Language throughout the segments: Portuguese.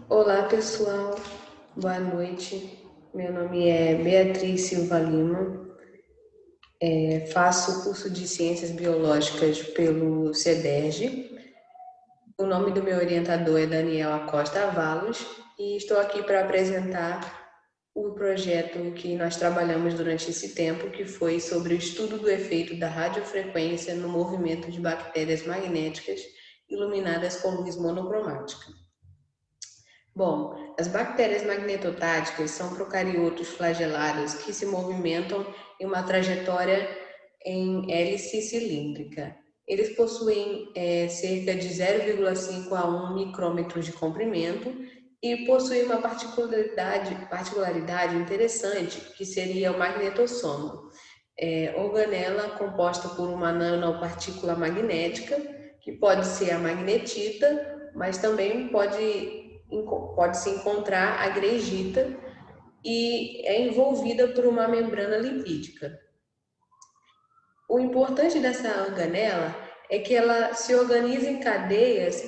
Olá, pessoal. Boa noite. Meu nome é Beatriz Silva Lima. Faço o curso de Ciências Biológicas pelo CEDERJ. O nome do meu orientador é Daniel Acosta Avalos e estou aqui para apresentar o projeto que nós trabalhamos durante esse tempo, que foi sobre o estudo do efeito da radiofrequência no movimento de bactérias magnéticas iluminadas com luz monocromática. Bom, as bactérias magnetotáticas são procariotos flagelados que se movimentam em uma trajetória em hélice cilíndrica. Eles possuem cerca de 0,5 a 1 micrômetros de comprimento e possuem uma particularidade interessante, que seria o magnetossomo. Organela composta por uma nanopartícula magnética, que pode ser a magnetita, mas também pode-se encontrar a greigita e é envolvida por uma membrana lipídica. O importante dessa organela é que ela se organiza em cadeias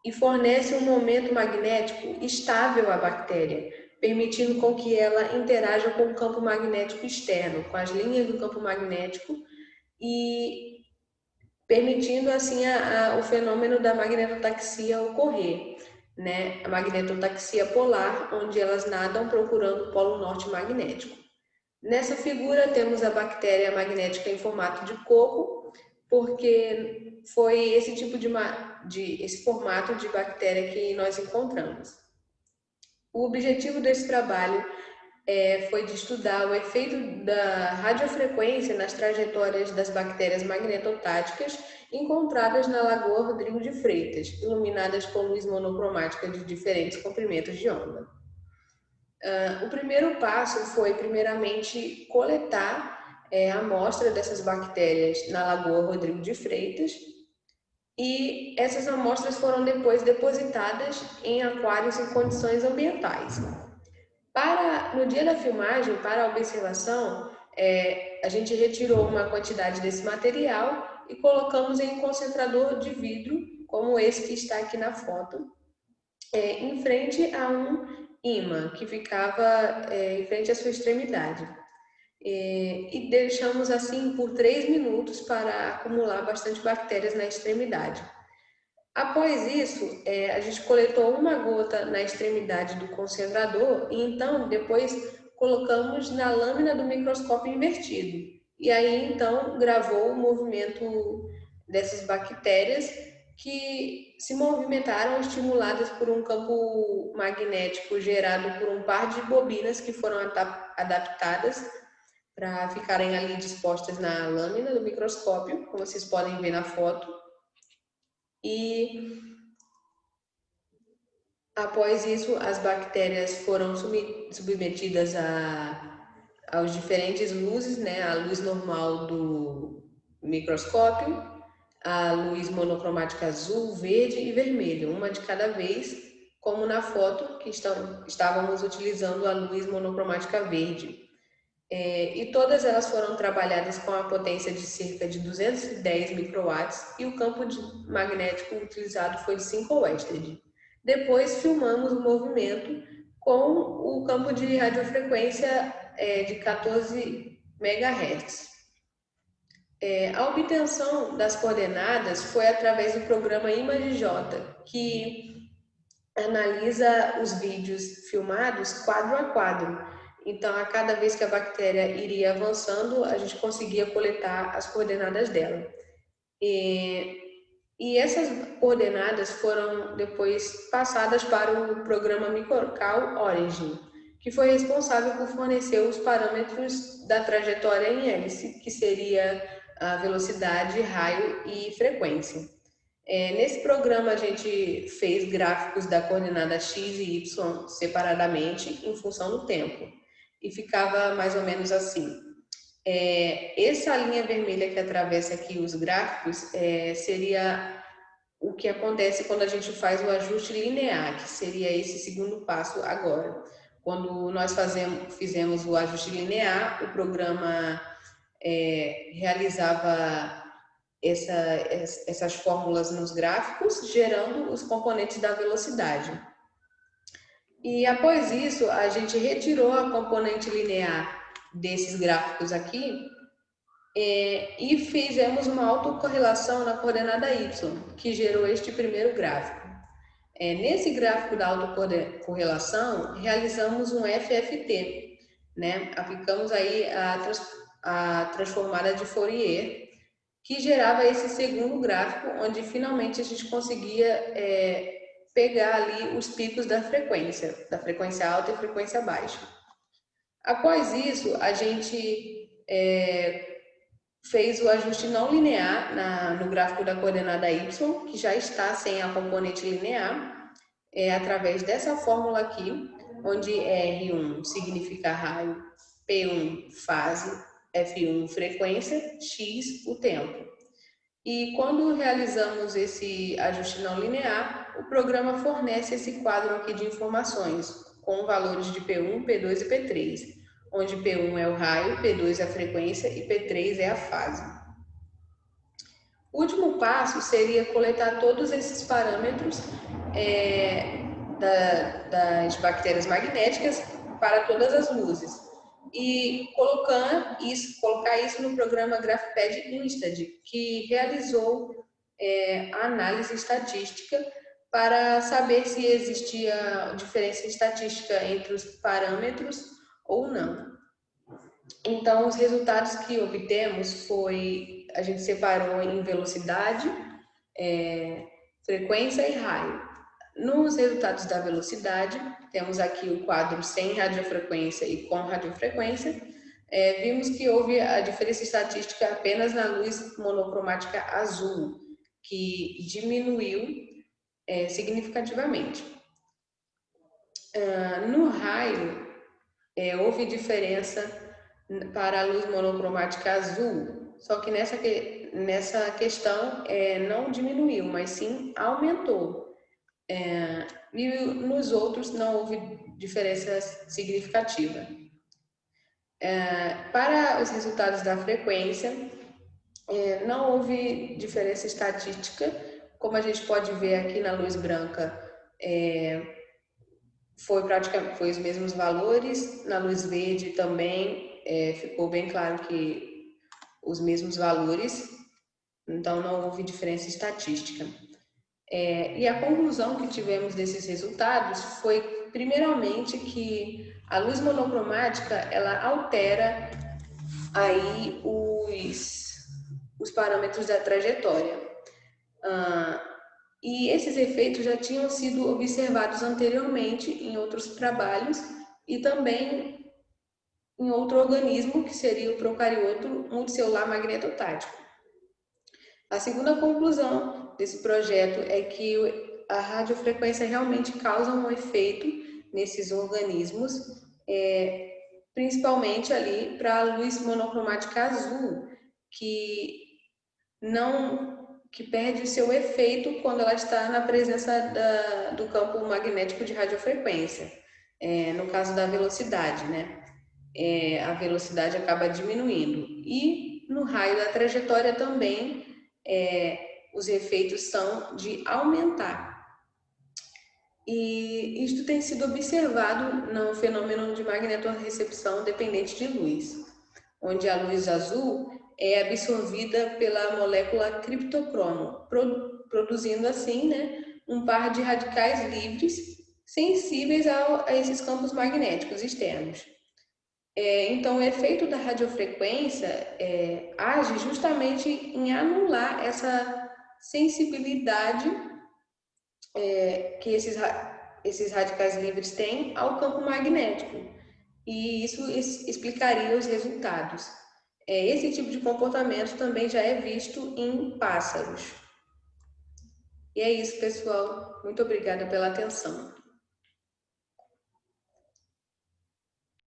e fornece um momento magnético estável à bactéria, permitindo com que ela interaja com o campo magnético externo, com as linhas do campo magnético e permitindo assim o fenômeno da magnetotaxia ocorrer, né? A magnetotaxia polar, onde elas nadam procurando o polo norte magnético. Nessa figura temos a bactéria magnética em formato de coco, porque foi esse tipo esse formato de bactéria que nós encontramos. O objetivo desse trabalho foi de estudar o efeito da radiofrequência nas trajetórias das bactérias magnetotáticas encontradas na Lagoa Rodrigo de Freitas, iluminadas com luz monocromática de diferentes comprimentos de onda. O primeiro passo foi, primeiramente, coletar a amostra dessas bactérias na Lagoa Rodrigo de Freitas, e essas amostras foram depois depositadas em aquários em condições ambientais. No dia da filmagem, para a observação, a gente retirou uma quantidade desse material e colocamos em um concentrador de vidro, como esse que está aqui na foto, em frente a um ímã que ficava em frente à sua extremidade. E deixamos assim por 3 minutos para acumular bastante bactérias na extremidade. Após isso, a gente coletou uma gota na extremidade do concentrador e então depois colocamos na lâmina do microscópio invertido. E aí então gravou o movimento dessas bactérias que se movimentaram estimuladas por um campo magnético gerado por um par de bobinas que foram adaptadas para ficarem ali dispostas na lâmina do microscópio, como vocês podem ver na foto. E após isso, as bactérias foram submetidas aos diferentes luzes, né? A luz normal do microscópio, a luz monocromática azul, verde e vermelho, uma de cada vez, como na foto que estávamos utilizando a luz monocromática verde. E todas elas foram trabalhadas com a potência de cerca de 210 microwatts e o campo magnético utilizado foi de 5 Oersted. Depois filmamos o movimento com o campo de radiofrequência de 14 MHz. A obtenção das coordenadas foi através do programa ImageJ, que analisa os vídeos filmados quadro a quadro. Então, a cada vez que a bactéria iria avançando, a gente conseguia coletar as coordenadas dela. E essas coordenadas foram depois passadas para o programa Microcal Origin, que foi responsável por fornecer os parâmetros da trajetória em hélice, que seria a velocidade, raio e frequência. Nesse programa, a gente fez gráficos da coordenada x e y separadamente em função do tempo. E ficava mais ou menos assim. Essa linha vermelha que atravessa aqui os gráficos seria o que acontece quando a gente faz o ajuste linear, que seria esse segundo passo agora. Quando nós fizemos o ajuste linear, o programa realizava essas fórmulas nos gráficos, gerando os componentes da velocidade. E após isso, a gente retirou a componente linear desses gráficos aqui e fizemos uma autocorrelação na coordenada y, que gerou este primeiro gráfico. Nesse gráfico da autocorrelação, realizamos um FFT, né? Aplicamos aí a transformada de Fourier, que gerava esse segundo gráfico, onde finalmente a gente conseguia pegar ali os picos da frequência alta e frequência baixa. Após isso, a gente fez o ajuste não linear no gráfico da coordenada y, que já está sem a componente linear, através dessa fórmula aqui, onde R1 significa raio, P1 fase, F1 frequência, X o tempo. E quando realizamos esse ajuste não linear, o programa fornece esse quadro aqui de informações, com valores de P1, P2 e P3, onde P1 é o raio, P2 é a frequência e P3 é a fase. O último passo seria coletar todos esses parâmetros das bactérias magnéticas para todas as luzes e colocar isso no programa GraphPad Instad, que realizou a análise estatística para saber se existia diferença estatística entre os parâmetros ou não. Então, os resultados que obtemos a gente separou em velocidade, frequência e raio. Nos resultados da velocidade, temos aqui o quadro sem radiofrequência e com radiofrequência. Vimos que houve a diferença estatística apenas na luz monocromática azul, que diminuiu significativamente. No raio, houve diferença para a luz monocromática azul, só que nessa questão não diminuiu, mas sim aumentou. E nos outros não houve diferença significativa. Para os resultados da frequência, não houve diferença estatística, como a gente pode ver aqui na luz branca, foi os mesmos valores, na luz verde também ficou bem claro que os mesmos valores, então não houve diferença estatística. E a conclusão que tivemos desses resultados foi, primeiramente, que a luz monocromática ela altera aí os parâmetros da trajetória. E esses efeitos já tinham sido observados anteriormente em outros trabalhos e também em outro organismo, que seria o procarioto multicelular magnetotático. A segunda conclusão desse projeto é que a radiofrequência realmente causa um efeito nesses organismos, principalmente ali para a luz monocromática azul, que perde o seu efeito quando ela está na presença do campo magnético de radiofrequência, no caso da velocidade, né? A velocidade acaba diminuindo. E no raio da trajetória também, os efeitos são de aumentar. E isto tem sido observado no fenômeno de magnetorrecepção dependente de luz, onde a luz azul é absorvida pela molécula criptocromo, produzindo assim, né, um par de radicais livres sensíveis a esses campos magnéticos externos. Então, o efeito da radiofrequência age justamente em anular essa sensibilidade que esses radicais livres têm ao campo magnético. E isso explicaria os resultados. Esse tipo de comportamento também já é visto em pássaros. E é isso, pessoal. Muito obrigada pela atenção.